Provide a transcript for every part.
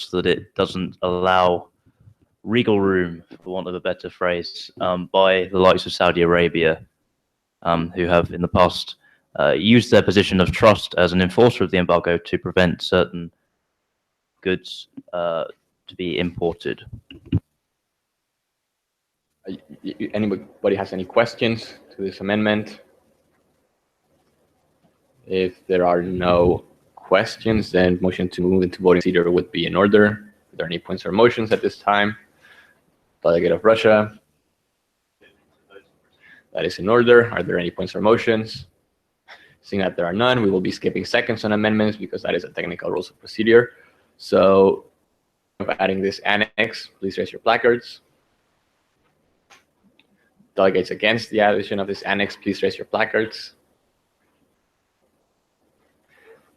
feels that it doesn't allow regal room, for want of a better phrase, by the likes of Saudi Arabia, who have in the past used their position of trust as an enforcer of the embargo to prevent certain goods to be imported. Anybody has any questions to this amendment? If there are no questions, then motion to move into voting procedure would be in order. Are there any points or motions at this time? Delegate of Russia. That is in order. Are there any points or motions? Seeing that there are none, we will be skipping seconds on amendments because that is a technical rules of procedure. So, adding this annex, please raise your placards. Delegates against the addition of this annex, please raise your placards.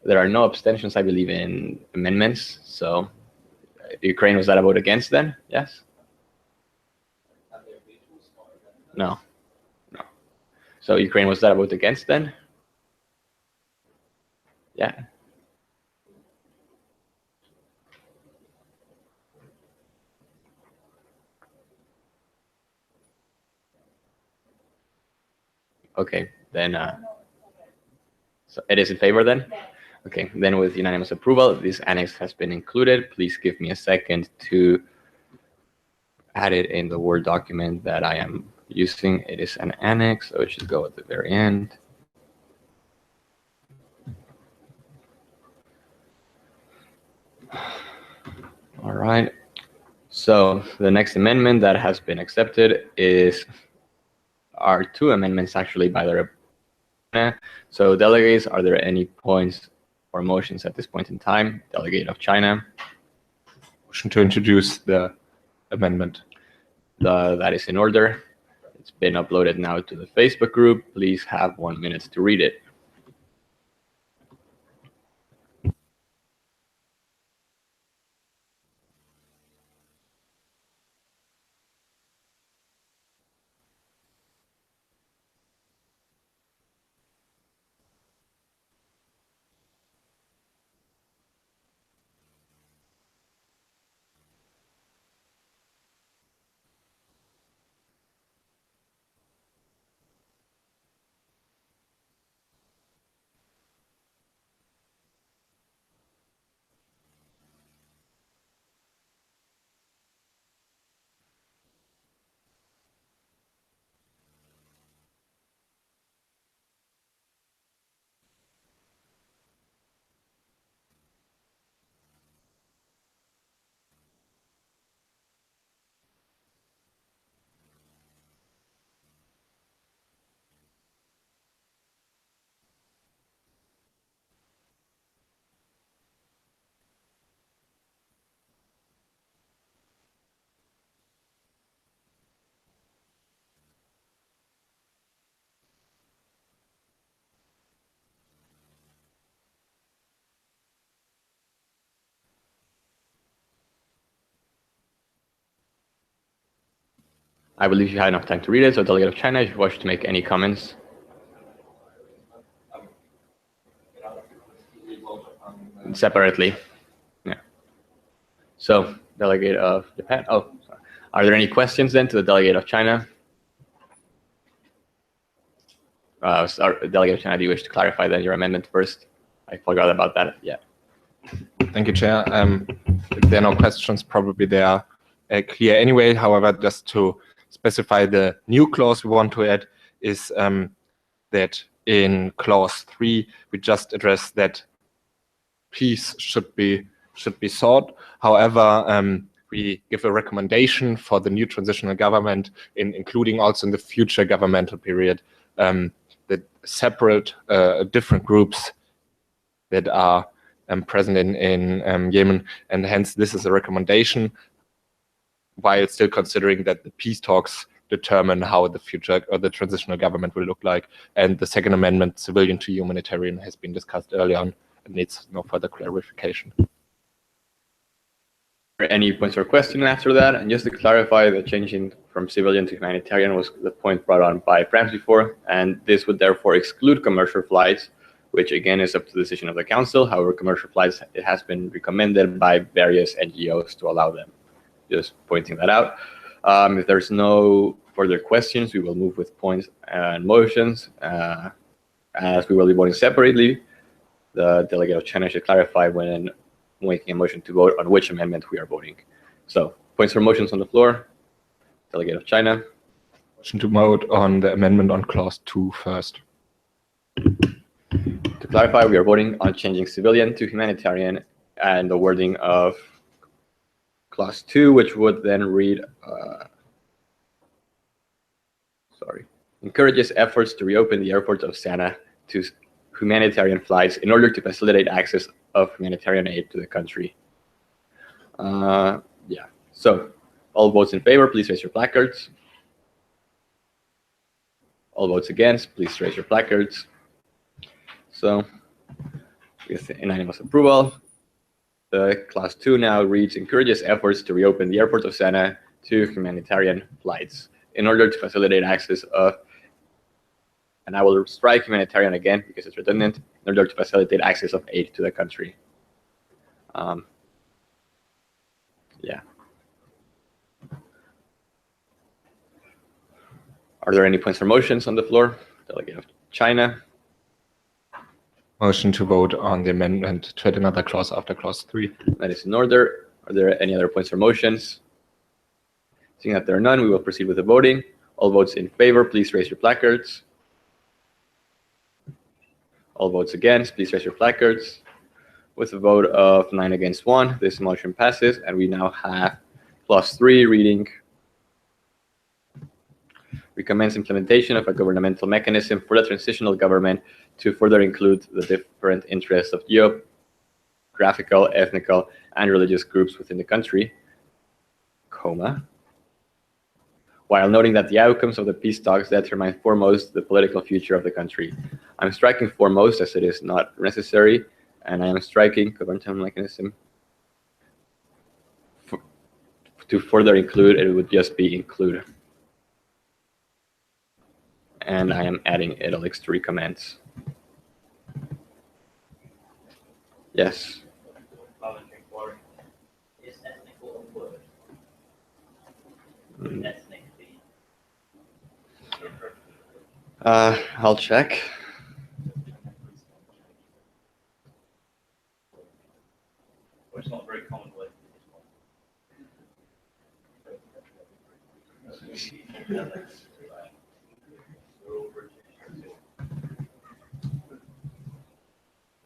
There are no abstentions, I believe, in amendments. So, Ukraine, was that a vote against then? Yes? No. No. So, Ukraine, was that a vote against then? Yeah. Okay, then, so it is in favor then? Okay, then with unanimous approval, this annex has been included. Please give me a second to add it in the Word document that I am using. It is an annex, so it should go at the very end. All right, so the next amendment that has been accepted are two amendments actually by the So delegates, are there any points or motions at this point in time? Delegate of China. Motion to introduce the amendment. That is in order. It's been uploaded now to the Facebook group. Please have 1 minute to read it. I believe you had enough time to read it, so Delegate of China, if you wish to make any comments. Separately. Yeah. So, Delegate of Japan. Oh, sorry. Are there any questions then to the Delegate of China? Delegate of China, do you wish to clarify then your amendment first? I forgot about that. Yeah. Thank you, Chair. If there are no questions, probably they are clear anyway. However, just to specify the new clause we want to add is that in clause 3 we just address that peace should be sought. However, we give a recommendation for the new transitional government, including also in the future governmental period, that separate different groups that are present in Yemen, and hence this is a recommendation, while still considering that the peace talks determine how the future or the transitional government will look like. And the second amendment, civilian to humanitarian, has been discussed earlier on and needs no further clarification. Any points or questions after that? And just to clarify, the changing from civilian to humanitarian was the point brought on by France before, and this would therefore exclude commercial flights which again is up to the decision of the council. However, commercial flights, it has been recommended by various NGOs to allow them. Just pointing that out. If there's no further questions, we will move with points and motions. As we will be voting separately, the delegate of China should clarify when making a motion to vote on which amendment we are voting. So, points for motions on the floor. Delegate of China. Motion to vote on the amendment on clause 2 first. To clarify, we are voting on changing civilian to humanitarian and the wording of clause 2, which would then read, encourages efforts to reopen the airport of Sana'a to humanitarian flights in order to facilitate access of humanitarian aid to the country. Yeah, so all votes in favor, please raise your placards. All votes against, please raise your placards. So, with unanimous approval, the clause 2 now reads, encourages efforts to reopen the airport of Sana'a to humanitarian flights in order to facilitate access of, and I will strike humanitarian again because it's redundant, in order to facilitate access of aid to the country. Yeah. Are there any points for motions on the floor? Delegate of China. Motion to vote on the amendment to add another clause after clause 3. That is in order. Are there any other points for motions? Seeing that there are none, we will proceed with the voting. All votes in favor, please raise your placards. All votes against, please raise your placards. With a vote of 9 against 1, this motion passes, and we now have clause 3 reading, recommends implementation of a governmental mechanism for the transitional government to further include the different interests of geographical, ethnical, and religious groups within the country, while noting that the outcomes of the peace talks determine foremost the political future of the country. I'm striking foremost as it is not necessary, and I am striking governmental mechanism to further include, it would just be include. And I am adding italics to recommends. Yes. I'll check. It's not very common word.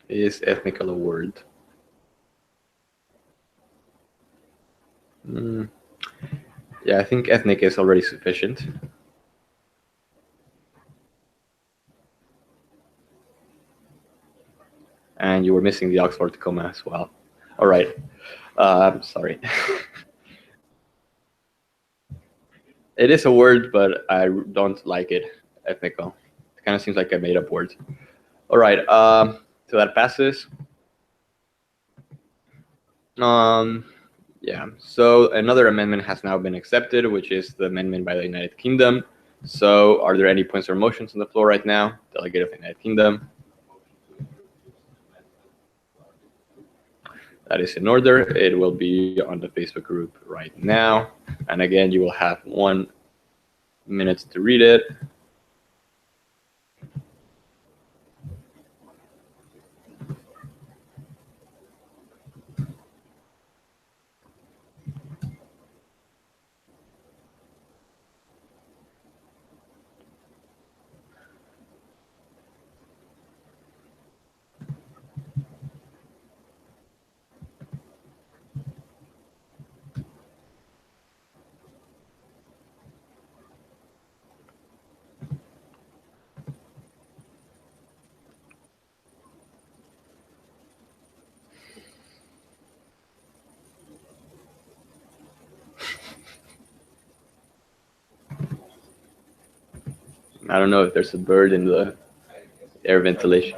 Is ethnical a word? Yeah, I think ethnic is already sufficient. And you were missing the Oxford comma as well. All right. Sorry. It is a word, but I don't like it, ethnical. It kind of seems like a made-up word. All right. So that passes. Yeah. So another amendment has now been accepted, which is the amendment by the United Kingdom. So are there any points or motions on the floor right now? Delegate of the United Kingdom. That is in order. It will be on the Facebook group right now. And again, you will have 1 minute to read it. I don't know if there's a bird in the air ventilation.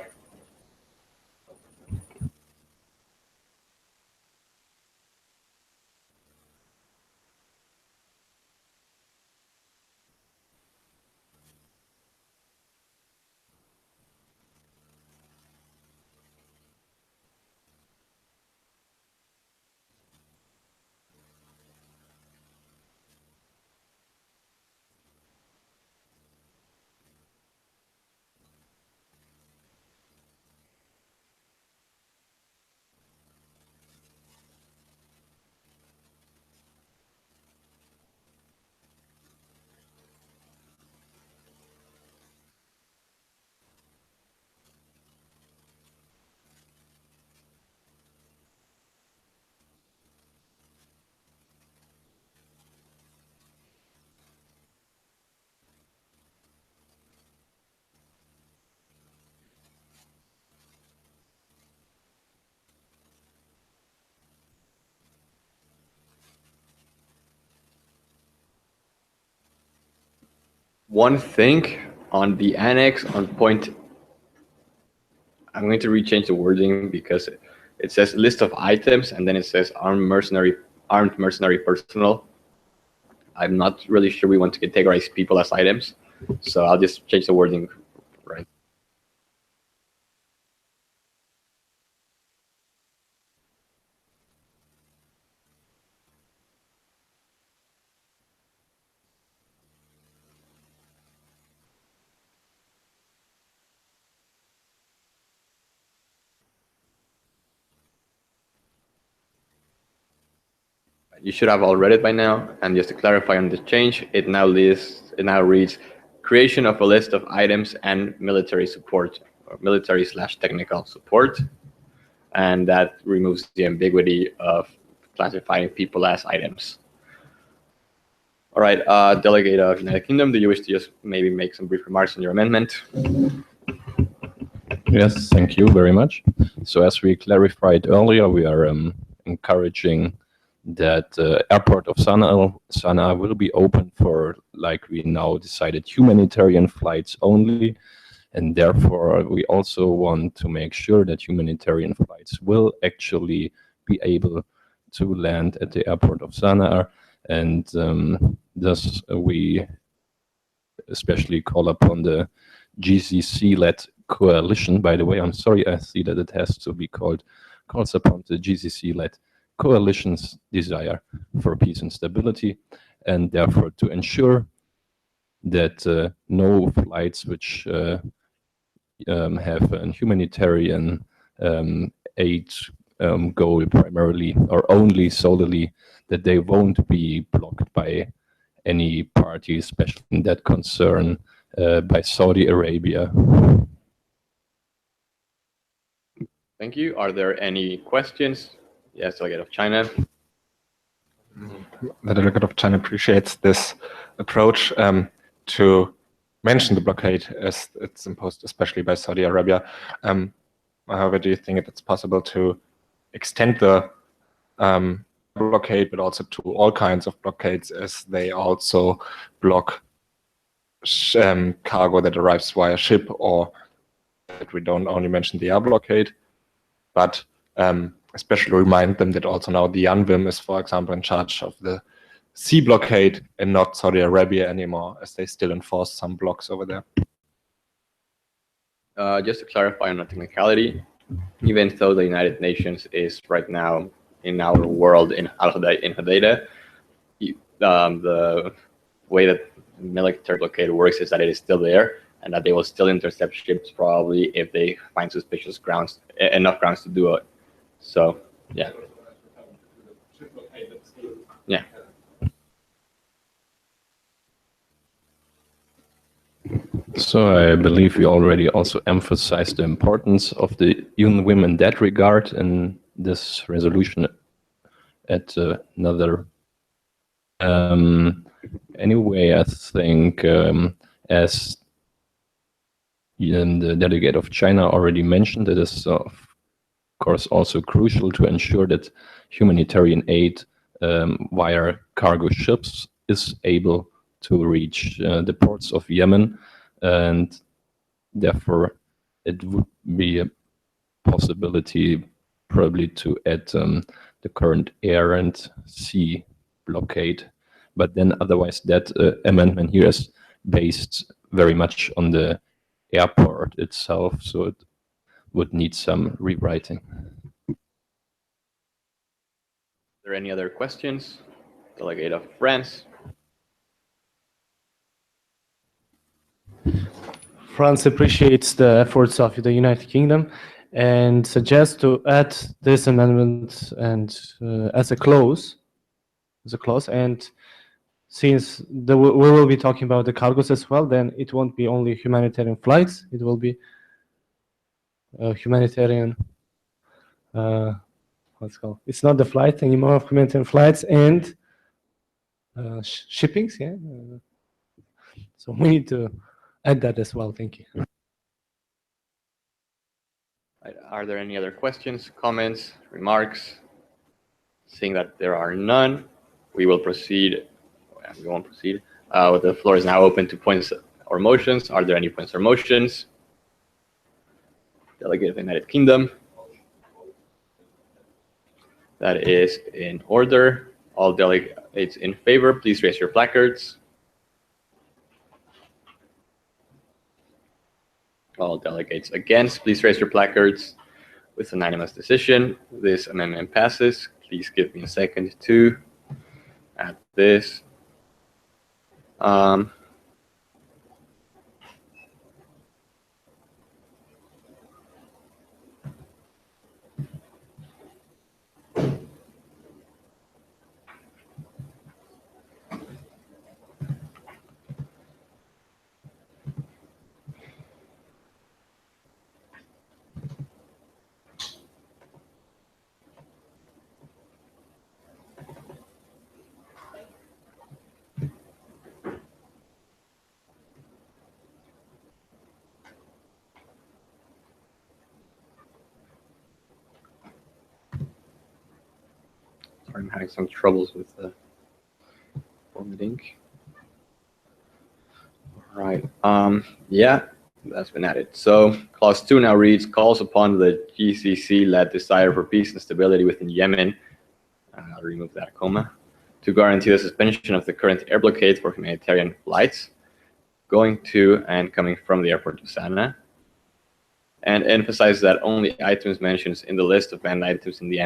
one thing on the annex on point. I'm going to rechange the wording because it says list of items and then it says armed mercenary personnel. I'm not really sure we want to categorize people as items, so I'll just change the wording. Right. You should have all read it by now. And just to clarify on the change, it now reads creation of a list of items and military support, or military/technical support. And that removes the ambiguity of classifying people as items. All right, Delegate of United Kingdom, do you wish to just maybe make some brief remarks on your amendment? Yes, thank you very much. So as we clarified earlier, we are encouraging that airport of Sana'a will be open for, like we now decided, humanitarian flights only. And therefore, we also want to make sure that humanitarian flights will actually be able to land at the airport of Sana'a. And thus, we especially call upon the GCC-led coalition. By the way, I'm sorry, I see that it has to be calls upon the GCC-led coalition's desire for peace and stability, and therefore to ensure that no flights which have a humanitarian aid goal primarily or only solely, that they won't be blocked by any party, especially in that concern by Saudi Arabia. Thank you. Are there any questions? Yes, Delegate of China. The delegate of China appreciates this approach to mention the blockade as it's imposed, especially by Saudi Arabia. However, do you think it's possible to extend the blockade, but also to all kinds of blockades, as they also block cargo that arrives via ship, or that we don't only mention the air blockade, but especially remind them that also now the UNWIM is, for example, in charge of the sea blockade and not Saudi Arabia anymore, as they still enforce some blocks over there. Just to clarify on a technicality, even though the United Nations is right now in our world in Hodeidah, the way that military blockade works is that it is still there, and that they will still intercept ships probably if they find suspicious grounds, enough grounds to do it. So, yeah. Yeah. So I believe we already also emphasized the importance of the UNWIM in that regard in this resolution at another. Anyway, I think as the delegate of China already mentioned, it is of course also crucial to ensure that humanitarian aid via cargo ships is able to reach the ports of Yemen, and therefore it would be a possibility probably to add the current air and sea blockade. But then otherwise that amendment here is based very much on the airport itself, so it would need some rewriting. Are there any other questions? Delegate of France. France appreciates the efforts of the United Kingdom and suggests to add this amendment and as a clause. And since we will be talking about the cargos as well, then it won't be only humanitarian flights. It will be humanitarian. What's called? It's not the flight anymore of humanitarian flights and shippings. Yeah. So we need to add that as well. Thank you. Are there any other questions, comments, remarks? Seeing that there are none, we will proceed. We won't proceed. The floor is now open to points or motions. Are there any points or motions? Delegate of the United Kingdom. That is in order. All delegates in favor, please raise your placards. All delegates against, please raise your placards. With unanimous decision, this amendment passes. Please give me a second to add this. I'm having some troubles with the formatting. All right. Yeah, that's been added. So clause 2 now reads, calls upon the GCC-led desire for peace and stability within Yemen. I'll remove that comma. To guarantee the suspension of the current air blockade for humanitarian flights going to and coming from the airport of Sana'a, and emphasize that only items mentioned in the list of banned items in the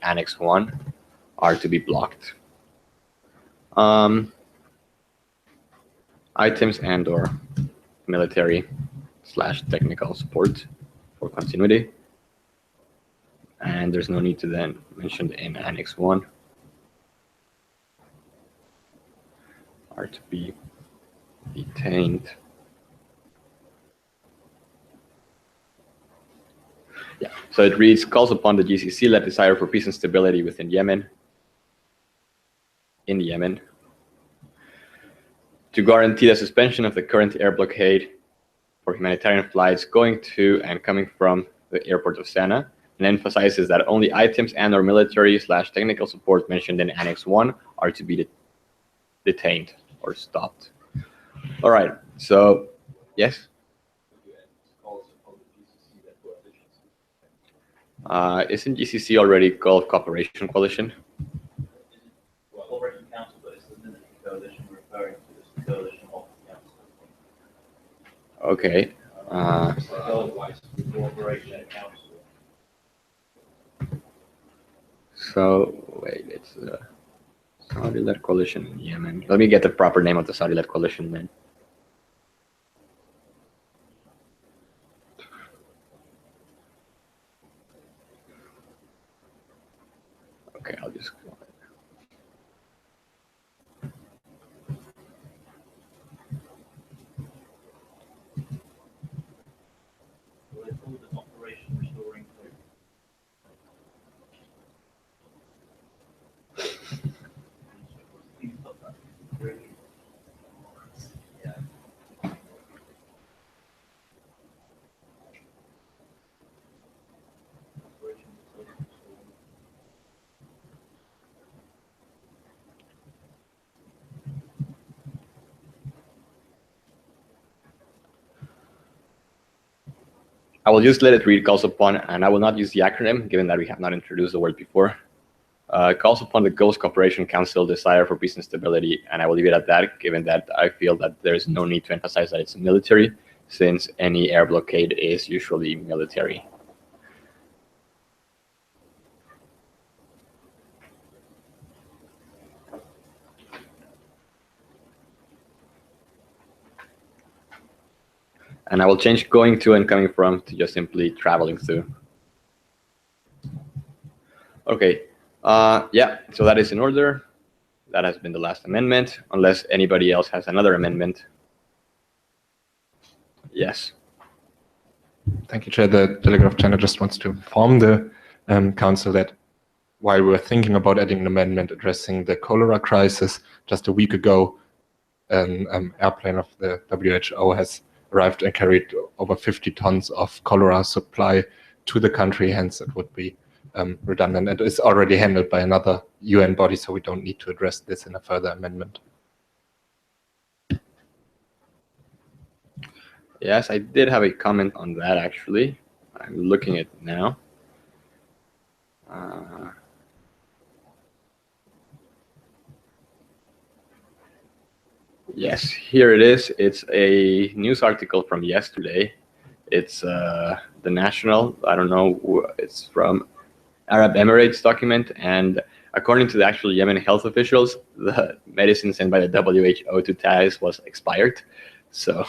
Annex 1 are to be blocked. Items and/or military/technical support for continuity. And there's no need to then mention in Annex 1 are to be detained. Yeah, so it reads, calls upon the GCC-led desire for peace and stability within Yemen, in Yemen, to guarantee the suspension of the current air blockade for humanitarian flights going to and coming from the airport of Sana'a, and emphasizes that only items and/or military/technical support mentioned in Annex 1 are to be detained or stopped. All right, so, yes? Isn't GCC already Gulf Cooperation Coalition? Well, Cooperation Council, but it's the military coalition referring to as the coalition of the council. Okay. Otherwise, the Cooperation Council. So, wait, it's the Saudi-led coalition in Yemen. Let me get the proper name of the Saudi-led coalition then. Okay, I'll just go ahead. Well, they called it Operation Restoring Hope. Yeah. I will just let it read calls upon, and I will not use the acronym, given that we have not introduced the word before. Calls upon the Gulf Cooperation Council desire for peace and stability, and I will leave it at that, given that I feel that there is no need to emphasize that it's military, since any air blockade is usually military. And I will change going to and coming from to just simply traveling through. Okay, yeah, so that is in order. That has been the last amendment, unless anybody else has another amendment. Yes. Thank you, Chair. The Delegate of China just wants to inform the Council that while we were thinking about adding an amendment addressing the cholera crisis, just a week ago, an airplane of the WHO has arrived and carried over 50 tons of cholera supply to the country. Hence, it would be redundant and is already handled by another UN body, so we don't need to address this in a further amendment. Yes, I did have a comment on that actually. I'm looking at it now. Yes, here it is. It's a news article from yesterday. It's the National. I don't know. It's from Arab Emirates document, and according to the actual Yemen health officials, the medicine sent by the WHO to Taiz was expired. So,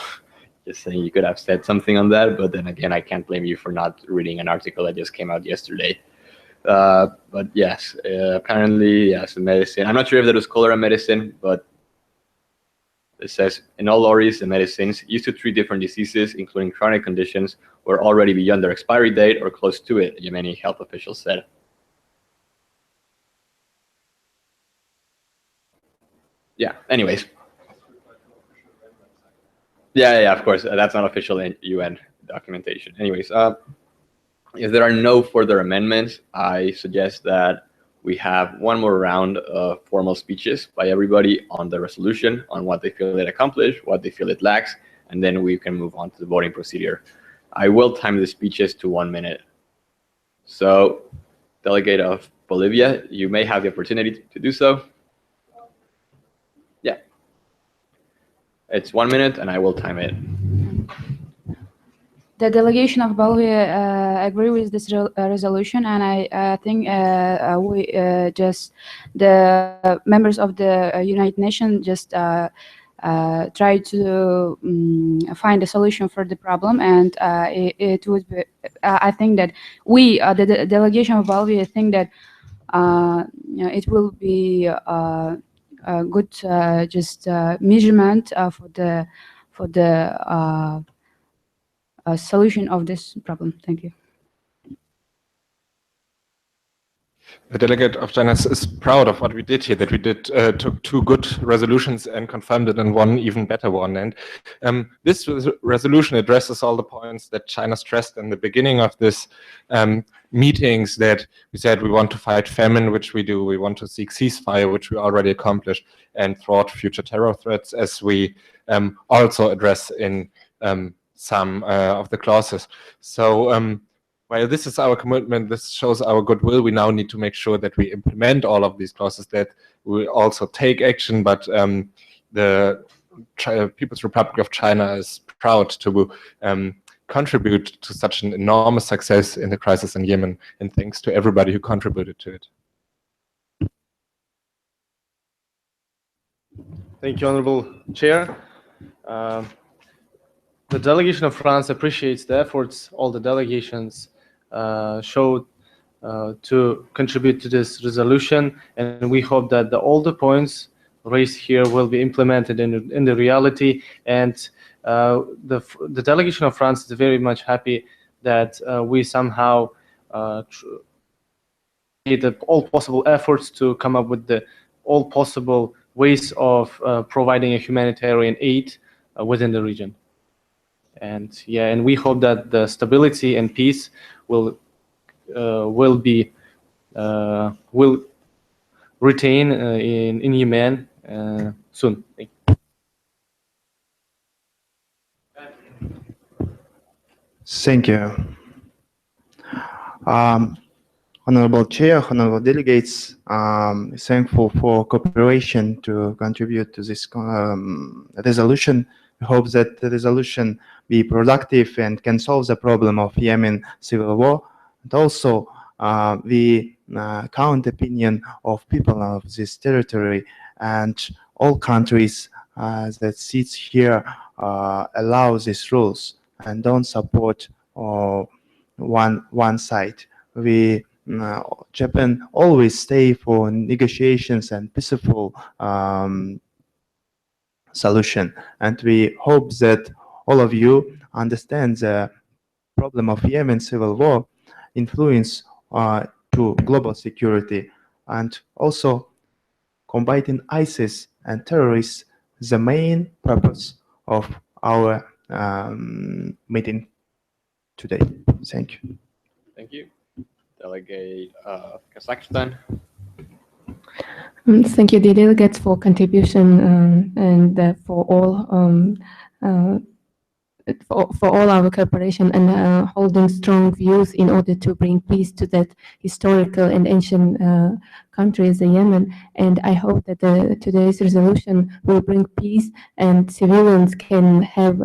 just saying, you could have said something on that. But then again, I can't blame you for not reading an article that just came out yesterday. But yes, apparently, yes, the medicine. I'm not sure if that was cholera medicine, but it says, in all lorries, the medicines used to treat different diseases, including chronic conditions, were already beyond their expiry date or close to it, Yemeni health officials said. Yeah, anyways. Yeah, of course. That's not official in UN documentation. Anyways, if there are no further amendments, I suggest that we have one more round of formal speeches by everybody on the resolution, on what they feel it accomplished, what they feel it lacks, and then we can move on to the voting procedure. I will time the speeches to 1 minute. So, Delegate of Bolivia, you may have the opportunity to do so. Yeah. It's 1 minute, and I will time it. The delegation of Bolivia agree with this resolution, and I think we just the members of the United Nations just try to find a solution for the problem, and it would be. I think that we, the delegation of Bolivia, think that it will be a good just measurement for the solution of this problem. Thank you. The delegate of China is proud of what we did here, that we took two good resolutions and confirmed it in one even better one. And this resolution addresses all the points that China stressed in the beginning of this meetings, that we said we want to fight famine, which we do, we want to seek ceasefire, which we already accomplished, and thwart future terror threats, as we also address in some of the clauses. So while this is our commitment, this shows our goodwill, we now need to make sure that we implement all of these clauses, that we also take action. But the People's Republic of China is proud to contribute to such an enormous success in the crisis in Yemen, and thanks to everybody who contributed to it. Thank you, Honorable Chair. The delegation of France appreciates the efforts all the delegations showed to contribute to this resolution, and we hope that all the points raised here will be implemented in the reality. And the delegation of France is very much happy that we somehow made all possible efforts to come up with all possible ways of providing a humanitarian aid within the region. And yeah, and we hope that the stability and peace will retain in Yemen soon. Thank you. Honorable Chair, honorable delegates, thankful for cooperation to contribute to this resolution. We hope that the resolution be productive and can solve the problem of Yemen civil war. And also, we count opinion of people of this territory, and all countries that sits here allow these rules and don't support one side. Japan always stay for negotiations and peaceful solution, and we hope that all of you understand the problem of Yemen civil war influence to global security, and also combating ISIS and terrorists, the main purpose of our meeting today. Thank you. Thank you. delegate of Kazakhstan. Thank you, the delegates, for contribution and for all for all our cooperation and holding strong views in order to bring peace to that historical and ancient country as Yemen. And I hope that today's resolution will bring peace and civilians can have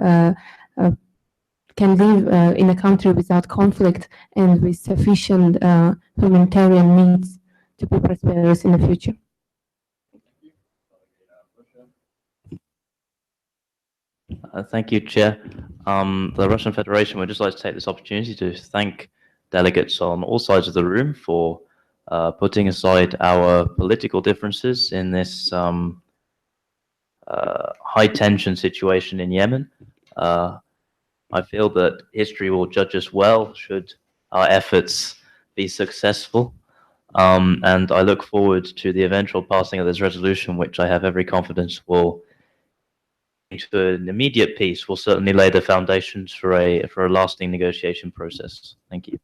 can live in a country without conflict and with sufficient humanitarian needs to be prosperous in the future. Thank you, Chair. The Russian Federation would just like to take this opportunity to thank delegates on all sides of the room for putting aside our political differences in this high-tension situation in Yemen. I feel that history will judge us well should our efforts be successful. And I look forward to the eventual passing of this resolution, which I have every confidence will, to an immediate peace, will certainly lay the foundations for a lasting negotiation process. Thank you.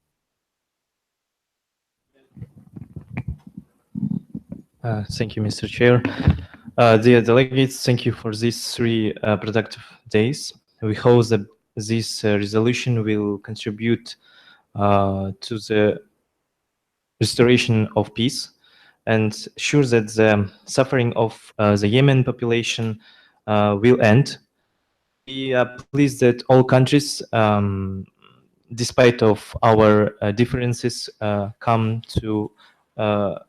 Thank you, Mr. Chair. Dear delegates, thank you for these 3 productive days. We hope that this resolution will contribute to the restoration of peace and sure that the suffering of the Yemen population will end. We are pleased that all countries, despite of our differences, come to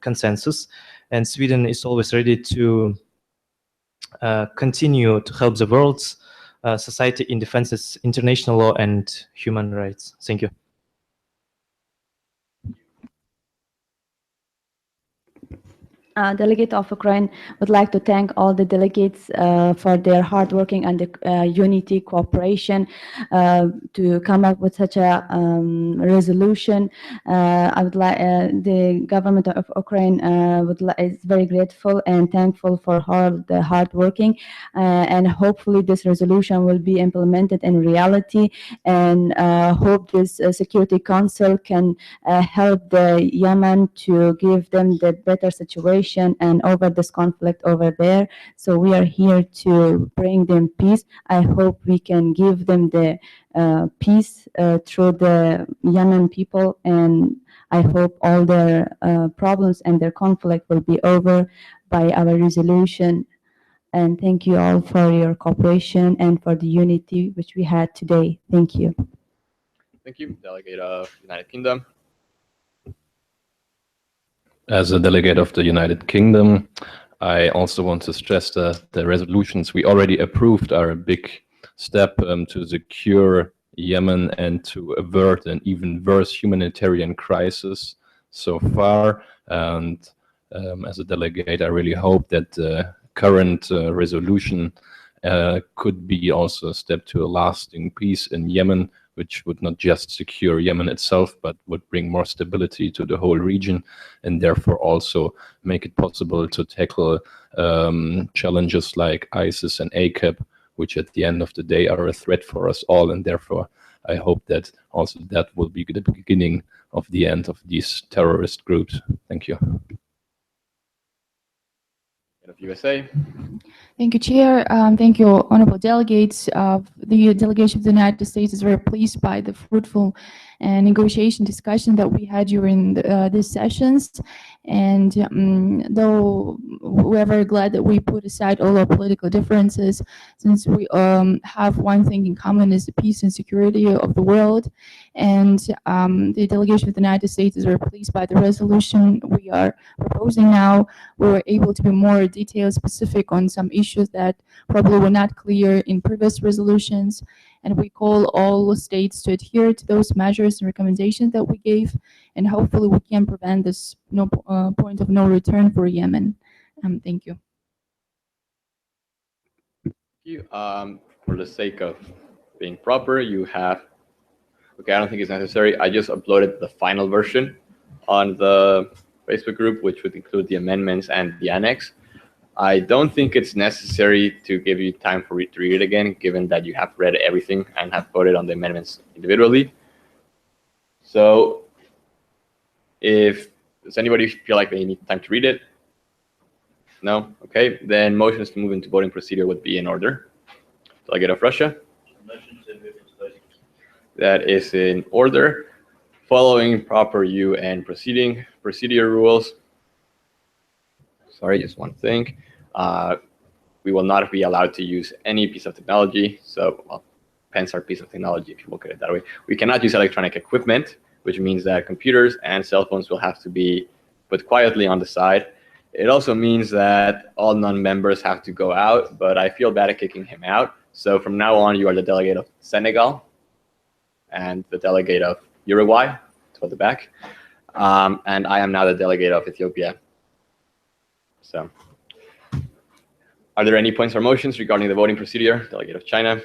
consensus, and Sweden is always ready to continue to help the world's society in defense of international law and human rights. Thank you. Delegate of Ukraine would like to thank all the delegates for their hard working and unity cooperation to come up with such a resolution. I would like the government of Ukraine is very grateful and thankful for all the hard working, and hopefully this resolution will be implemented in reality, and hope this Security Council can help the Yemen to give them the better situation and over this conflict over there. So we are here to bring them peace. I hope we can give them the peace through the Yemen people, and I hope all their problems and their conflict will be over by our resolution. And thank you all for your cooperation and for the unity which we had today. Thank you. Thank you, Delegate of United Kingdom. As a delegate of the United Kingdom, I also want to stress that the resolutions we already approved are a big step to secure Yemen and to avert an even worse humanitarian crisis so far. And as a delegate, I really hope that the current resolution could be also a step to a lasting peace in Yemen, which would not just secure Yemen itself, but would bring more stability to the whole region, and therefore also make it possible to tackle challenges like ISIS and ACAP, which at the end of the day are a threat for us all. And therefore, I hope that also that will be the beginning of the end of these terrorist groups. Thank you. Of USA. Thank you, Chair. Thank you, honorable delegates. The delegation of the United States is very pleased by the fruitful negotiation discussion that we had during these sessions. And though we're very glad that we put aside all our political differences, since we have one thing in common is the peace and security of the world. And the delegation of the United States is very pleased by the resolution we are proposing now. We were able to be more detailed, specific on some issues that probably were not clear in previous resolutions. And we call all states to adhere to those measures and recommendations that we gave. And hopefully we can prevent this point of no return for Yemen. Thank you. Thank you. For the sake of being proper, you have, okay, I don't think it's necessary. I just uploaded the final version on the Facebook group, which would include the amendments and the annex. I don't think it's necessary to give you time for to read it again, given that you have read everything and have voted on the amendments individually. So Does anybody feel like they need time to read it? No? Okay. Then motions to move into voting procedure would be in order. Delegate of Russia. That is in order. Following proper UN procedure rules. Sorry, just one thing. We will not be allowed to use any piece of technology. So, well, pens are a piece of technology if you look at it that way. We cannot use electronic equipment, which means that computers and cell phones will have to be put quietly on the side. It also means that all non-members have to go out, but I feel bad at kicking him out. So from now on, you are the delegate of Senegal and the delegate of Uruguay, toward the back. And I am now the delegate of Ethiopia. So, are there any points or motions regarding the voting procedure? Delegate of China.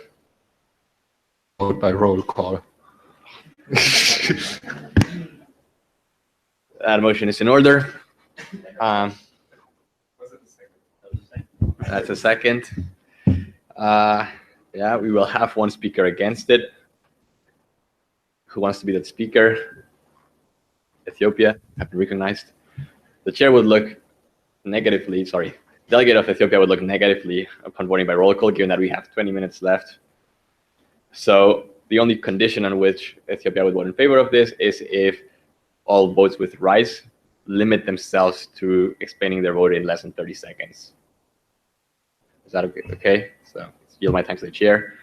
Vote by roll call. That motion is in order. That's a second. Yeah, we will have one speaker against it. Who wants to be that speaker? Ethiopia, have been recognized. The chair would look negatively, sorry, delegate of Ethiopia would look negatively upon voting by roll call, given that we have 20 minutes left. So the only condition on which Ethiopia would vote in favor of this is if all votes with rights limit themselves to explaining their vote in less than 30 seconds. Is that okay? Okay, so yield my time to the chair.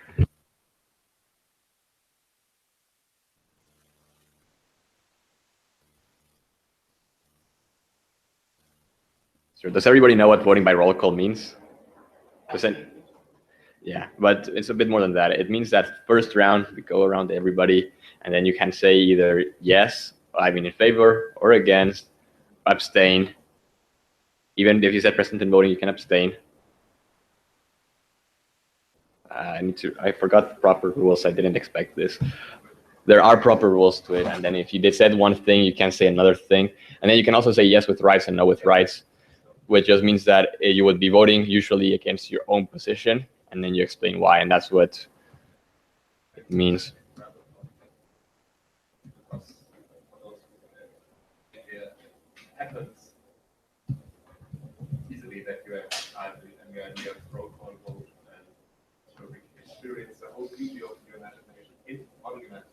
So does everybody know what voting by roll call means? Yeah, but it's a bit more than that. It means that first round, we go around to everybody, and then you can say either yes, I mean in favor, or against, abstain. Even if you said present in voting, you can abstain. I forgot the proper rules. I didn't expect this. There are proper rules to it, and then if you did said one thing, you can say another thing, and then you can also say yes with rights and no with rights, which just means that you would be voting usually against your own position, and then you explain why, and that's what it means. Happens easily that you have time and you are near pro call vote, and so we can experience the whole beauty of the United Nations in organized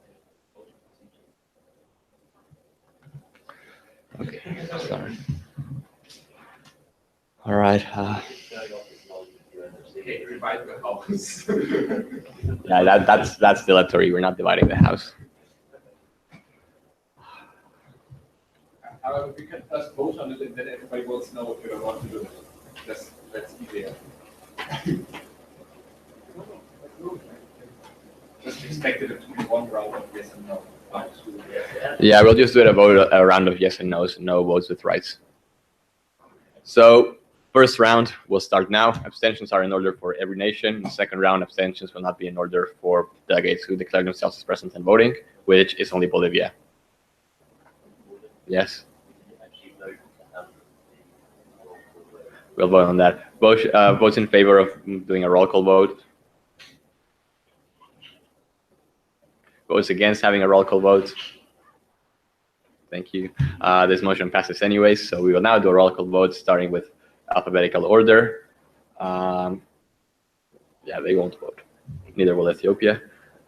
voting procedure. Okay, sorry. All right. Divide the house. Yeah, that's dilatory. We're not dividing the house. However, we can first vote on it and then everybody votes no if you don't want to do it. That's easier. Just expected it to be one round of yes and no. Yeah, we'll just do a round of yes and no's, no votes with rights. So first round will start now. Abstentions are in order for every nation. The second round, abstentions will not be in order for delegates who declare themselves as present and voting, which is only Bolivia. Yes. We'll vote on that. Votes in favor of doing a roll call vote. Votes against having a roll call vote. Thank you. This motion passes anyways, so we will now do a roll call vote starting with alphabetical order. Yeah, they won't vote. Neither will Ethiopia.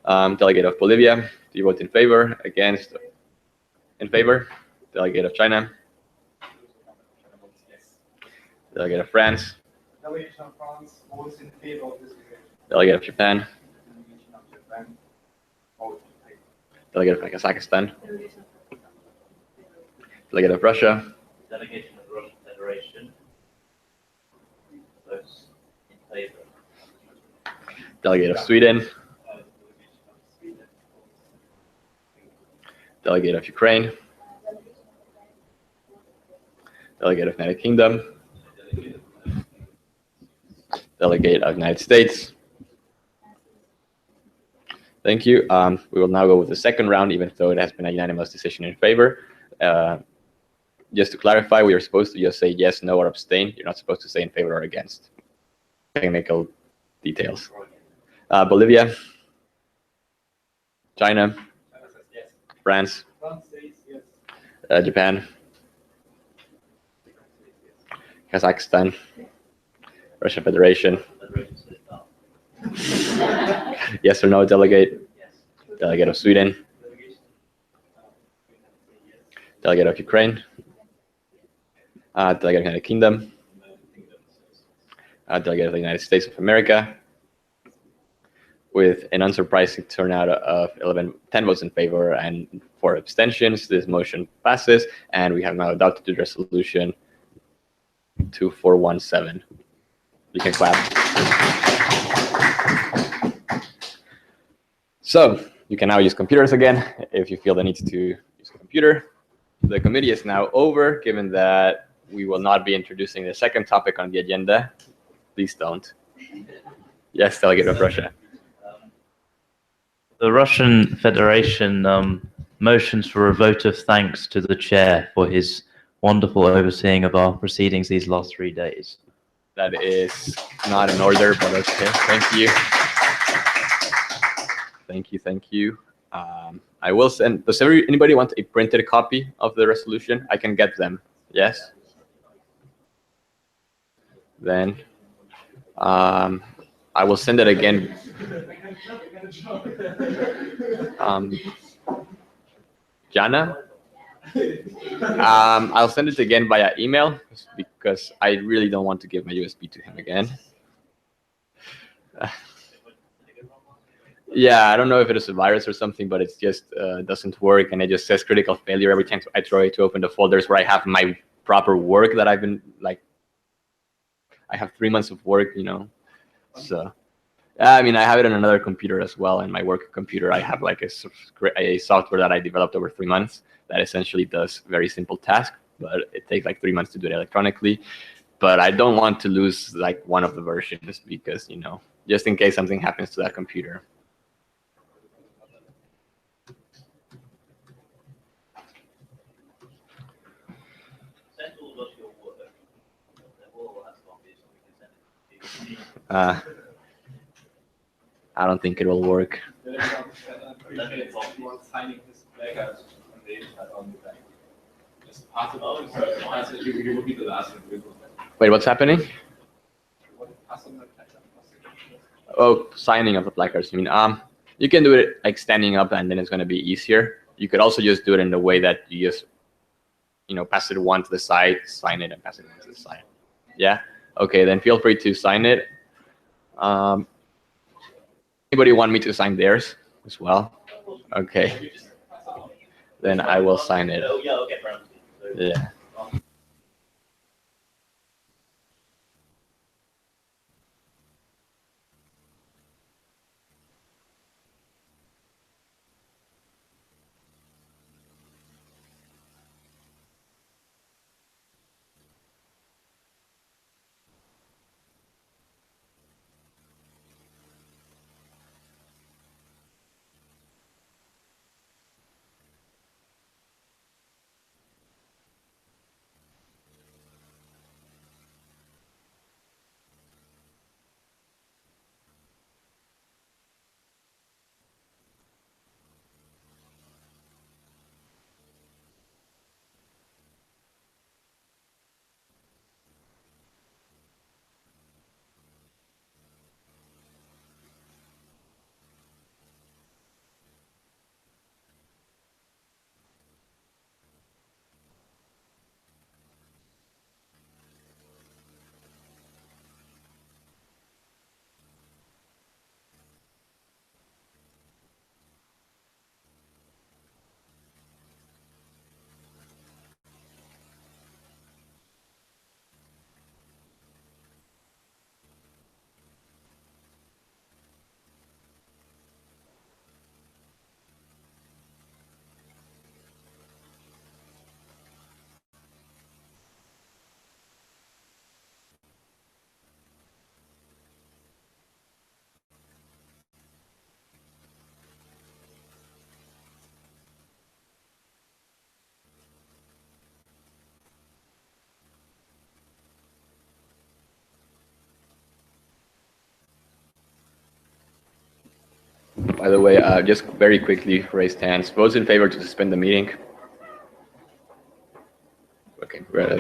Delegate of Bolivia, do you vote in favor? Against? In favor? Delegate of China? Delegate of France? Delegation of France votes in favor of this decision. Delegate of Japan? Delegation of Japan votes in favor. Delegate of Kazakhstan? Delegate of Russia? Delegation of the Russian Federation votes in favor. Delegate of Sweden? Delegate of Ukraine? Delegate of United Kingdom? Delegate of United States? Thank you. We will now go with the second round, even though it has been a unanimous decision in favor. Just to clarify, we are supposed to just say yes, no, or abstain. You're not supposed to say in favor or against. Technical details. Bolivia? China? France? France says yes. Japan, Kazakhstan, Russian Federation. Yes or no, delegate? Delegate of Sweden. Delegate of Ukraine. Delegate of the United Kingdom. Delegate of the United States of America. With an unsurprising turnout of 10 votes in favor and 4 abstentions, this motion passes, and we have now adopted the resolution 2417. You can clap. So you can now use computers again if you feel the need to use a computer. The committee is now over, given that we will not be introducing the second topic on the agenda. Please don't. Yes, delegate of Russia. The Russian Federation motions for a vote of thanks to the chair for his wonderful overseeing of our proceedings these last 3 days. That is not in order, but okay. Thank you. Thank you. I will send. Does anybody want a printed copy of the resolution? I can get them. Yes. Then I will send it again. Jana, I'll send it again via email because I really don't want to give my USB to him again. Yeah, I don't know if it is a virus or something, but it just doesn't work, and it just says critical failure every time I try to open the folders where I have my proper work that I've been like. I have 3 months of work, you know. So, I mean, I have it on another computer as well. In my work computer, I have like a software that I developed over 3 months that essentially does very simple tasks, but it takes like 3 months to do it electronically. But I don't want to lose like one of the versions because, you know, just in case something happens to that computer. I don't think it will work. Wait, what's happening? Oh, signing of the placards. I mean, you can do it like standing up, and then it's going to be easier. You could also just do it in the way that you just, you know, pass it one to the side, sign it, and pass it one to the side. Yeah. Okay, then feel free to sign it. Anybody want me to sign theirs as well? Okay. Then I will sign it. Yeah. By the way, just very quickly, raised hands. Votes in favor to suspend the meeting.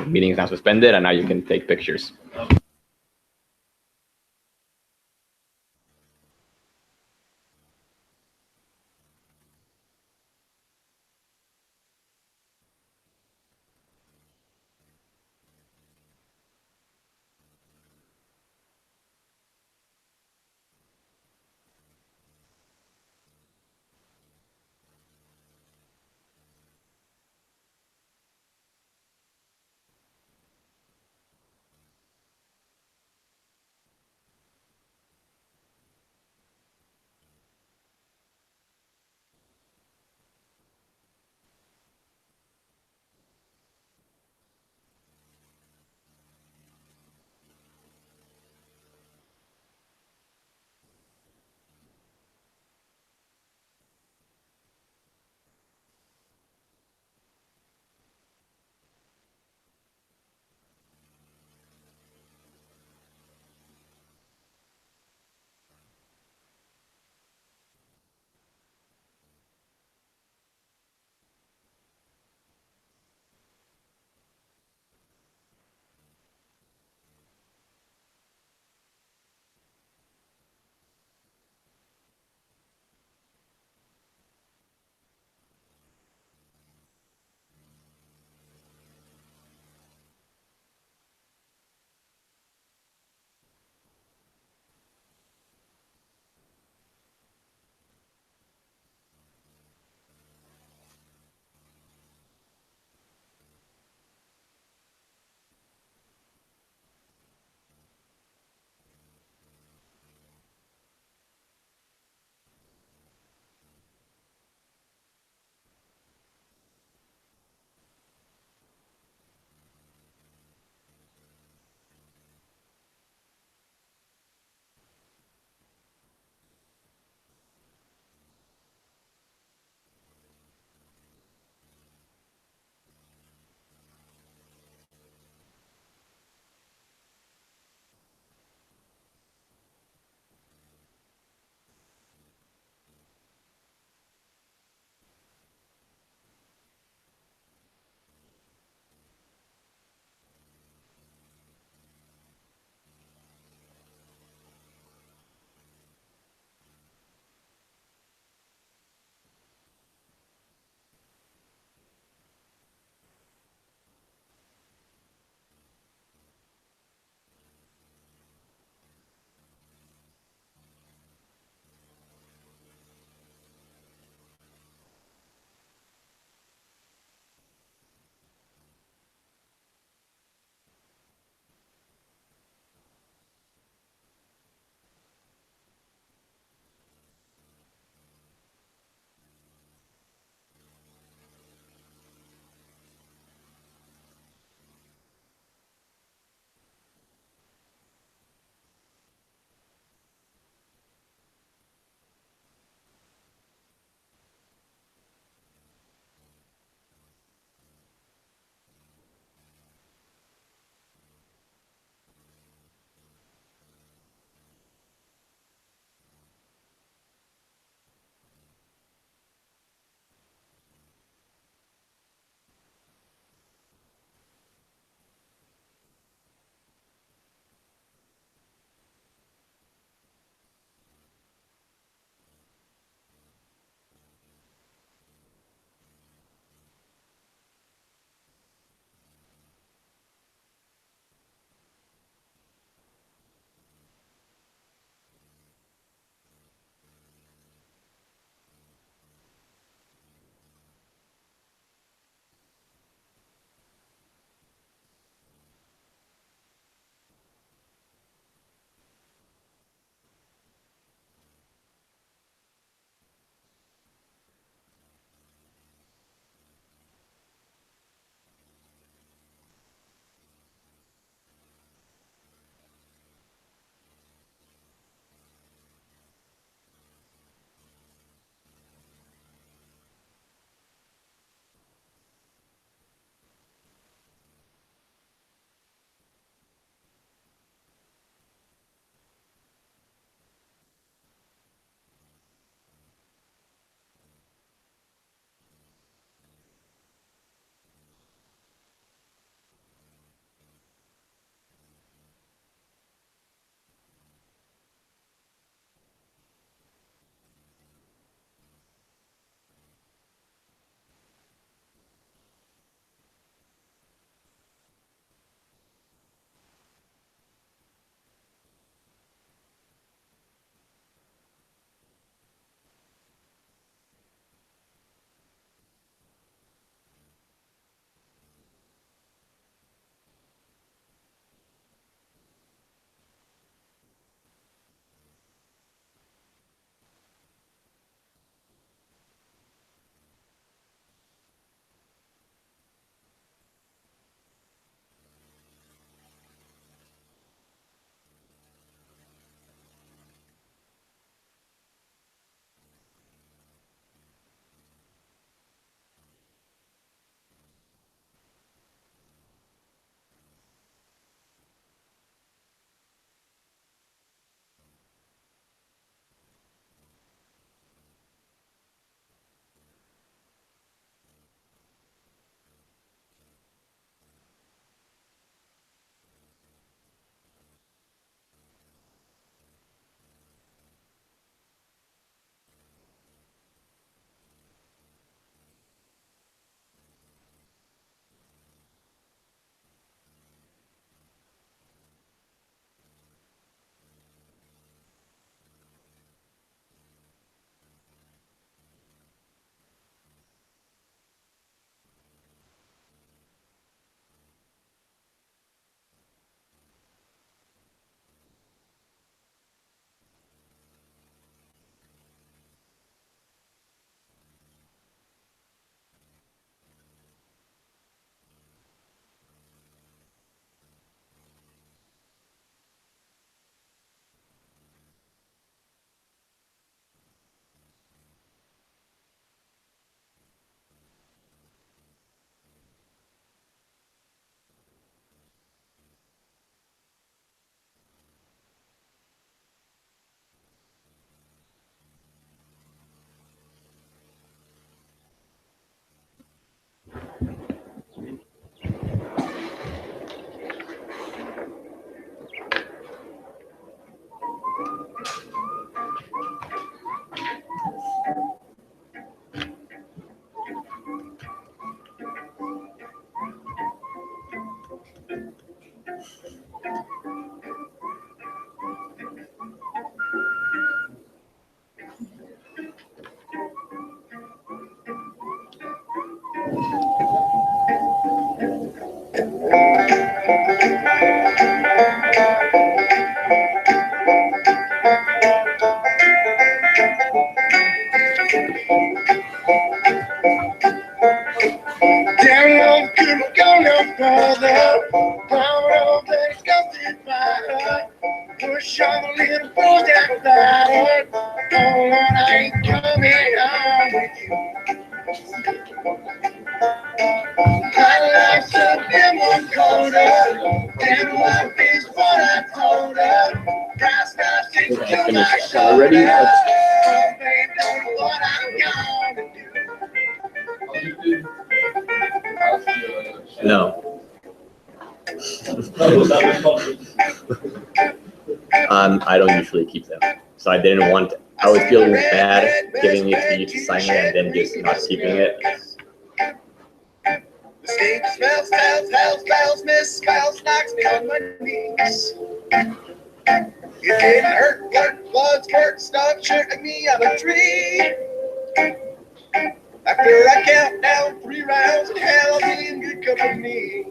meeting is now suspended, and now you can take pictures. Damn love couldn't go no further. Proud of the disgusted by her. Push on a little bull down about it. Oh Lord, I ain't coming home with you. My life's a bit more colder. Damn life is what I told her. Price now sticks to my shoulder. Oh babe, don't know what I'm gonna do. No. I don't usually keep them, so I didn't want. I would feel bad giving it to you to sign it and then just not keeping it. The stage smells, misspells, knocks me on my knees. It didn't hurt, blood, squirt, stuck, shooting me out of a tree. After I count down 3 rounds, and hell, I'll be in good company.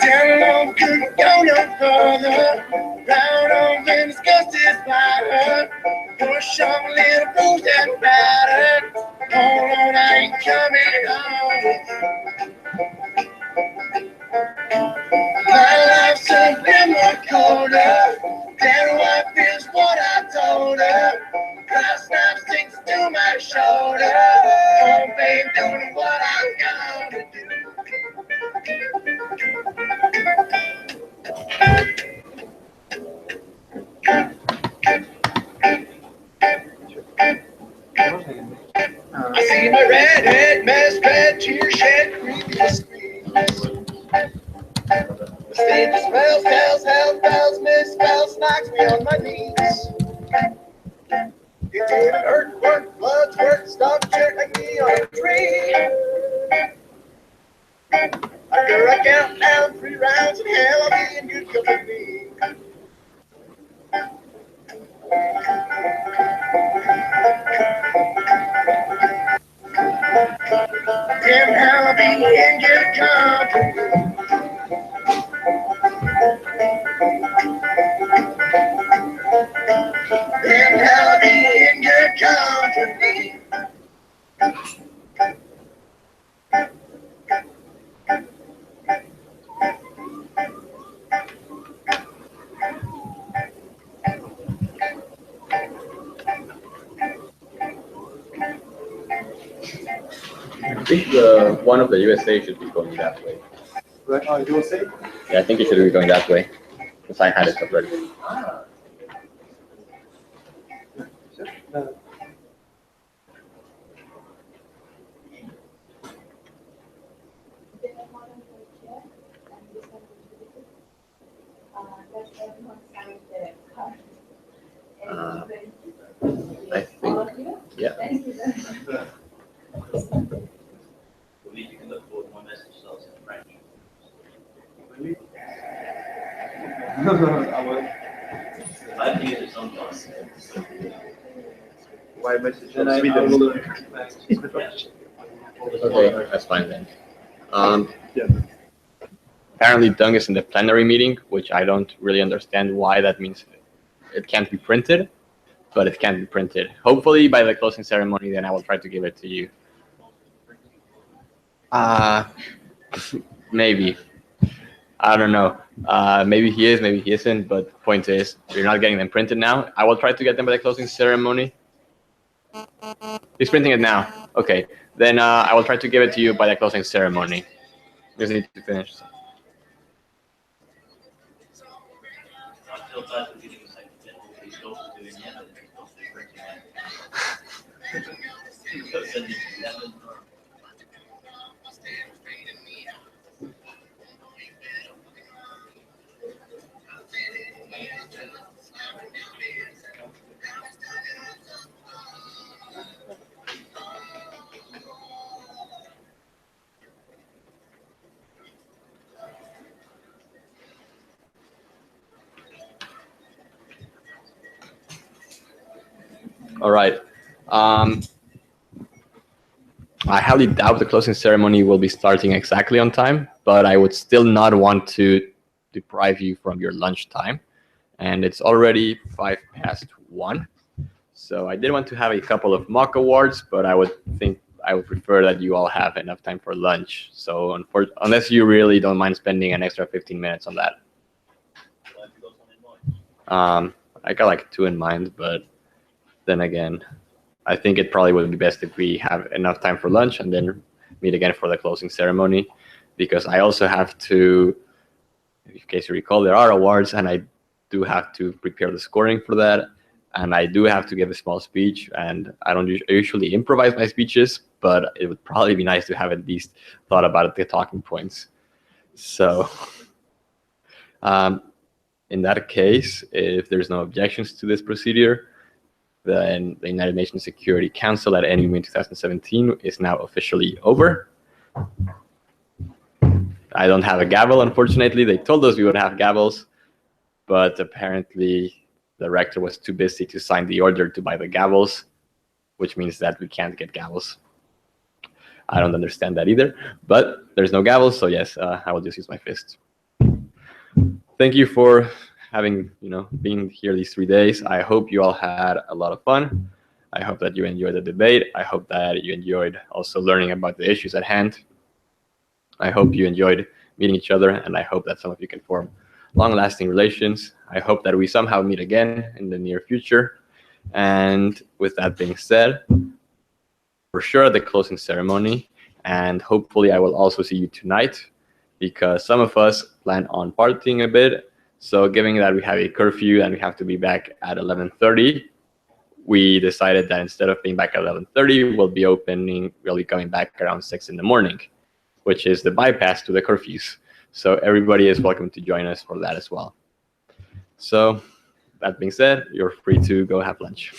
Down on couldn't go no further. Proud of and disgusted by her. Push on a little booze and batter. Hold on, I ain't coming home with you. My life's a bit more colder. Damn wife is what I told her. Last night sticks to my shoulder. Oh, babe, don't know what I'm gonna do. I see my redhead, mess bed, tear shed, creepy screams. The stage smells, tells, hell bells, misspells, knocks me on my knees. It didn't hurt, work, blood, squirt, stop, jerking me on a tree. After I count down 3 rounds, and hell, I'll be in good company. Damn, hell, I'll be in good company. Damn, hell, I'll be in good company. I think the one of the USA should be going that way. USA? Yeah, I think it should be going that way. The sign had it already. I think, yeah. You can look forward to my message starts in French. I have to use it sometimes. Why message Then from I Sweden? will Okay, that's fine then. Yeah. Apparently, Dung is in the plenary meeting, which I don't really understand why that means it can't be printed, but it can be printed. Hopefully, by the closing ceremony, then I will try to give it to you. Maybe. I don't know. Maybe he is, maybe he isn't, but the point is, you're not getting them printed now. I will try to get them by the closing ceremony. He's printing it now. Okay. Then I will try to give it to you by the closing ceremony. Just need to finish. I feel bad for giving the same thing what he's also doing yet, but he's also printing it. He's got to send it to Devon. All right. I highly doubt the closing ceremony will be starting exactly on time, but I would still not want to deprive you from your lunch time. And it's already 1:05. So I did want to have a couple of mock awards, but I would prefer that you all have enough time for lunch. So unless you really don't mind spending an extra 15 minutes on that. I got like 2 in mind, but then again, I think it probably would be best if we have enough time for lunch and then meet again for the closing ceremony, because I also have to, in case you recall, there are awards and I do have to prepare the scoring for that. And I do have to give a small speech, and I don't usually improvise my speeches, but it would probably be nice to have at least thought about the talking points. So in that case, if there's no objections to this procedure, then the United Nations Security Council at NUME in 2017 is now officially over. I don't have a gavel, unfortunately. They told us we would have gavels, but apparently the rector was too busy to sign the order to buy the gavels, which means that we can't get gavels. I don't understand that either, but there's no gavels, so yes, I will just use my fist. Thank you for being here these 3 days. I hope you all had a lot of fun. I hope that you enjoyed the debate. I hope that you enjoyed also learning about the issues at hand. I hope you enjoyed meeting each other, and I hope that some of you can form long-lasting relations. I hope that we somehow meet again in the near future. And with that being said, for sure the closing ceremony, and hopefully I will also see you tonight, because some of us plan on partying a bit. So given that we have a curfew and we have to be back at 11:30, we decided that instead of being back at 11:30, we'll be coming back around 6 in the morning, which is the bypass to the curfews. So everybody is welcome to join us for that as well. So that being said, you're free to go have lunch.